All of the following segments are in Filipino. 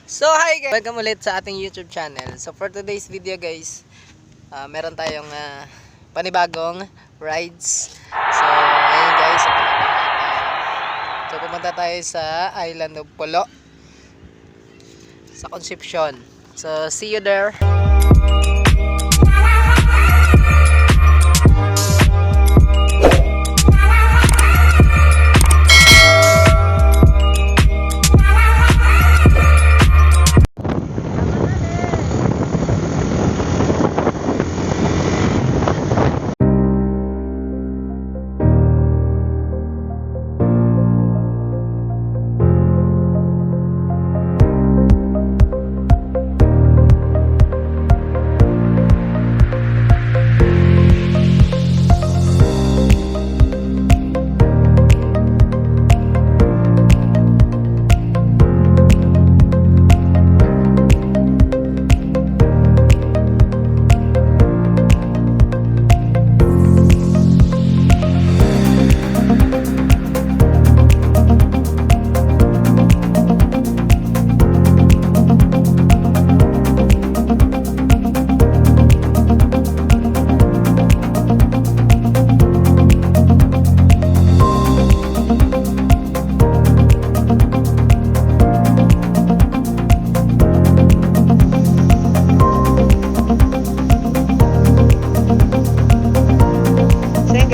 So hi guys! Welcome ulit sa ating YouTube channel. So for today's video guys, meron tayong panibagong rides. So ngayon guys, pumunta tayo sa Island of Pulo sa Concepcion. So see you there!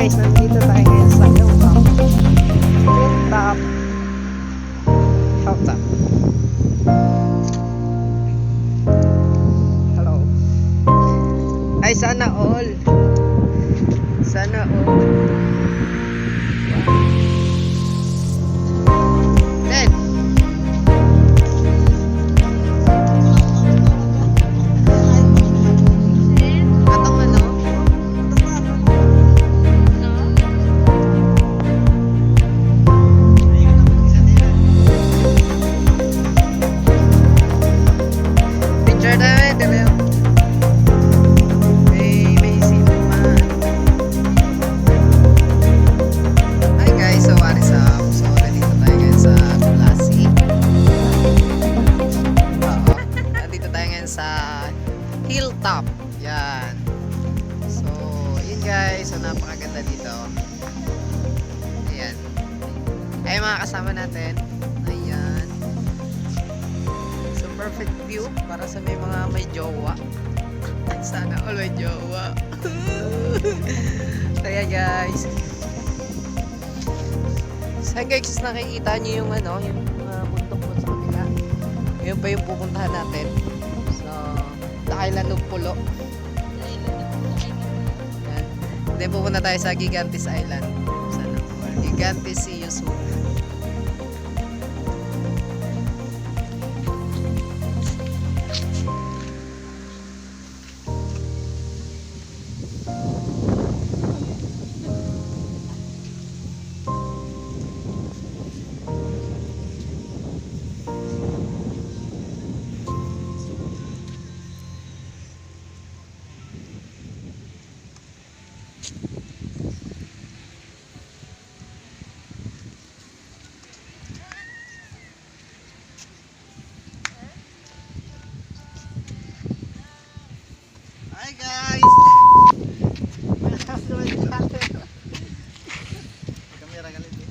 Guys, nandito tayo ngayon sa hilltop. Hello. Ay, sana all. Then hilltop. Yan. So, yun guys. So, napakaganda dito. Ayan. Ay, mga kasama natin. Ayan. So, perfect view para sa may jowa. Sana all may jowa. Kaya guys. So, guys, nakikita nyo yung yung bundok po sa kabila. Yun pa yung pupuntahan natin. Island of Pulo. Then pupunta tayo sa Gigantes Island. Gigantes, see you soon. Hi guys! Kamera galit eh.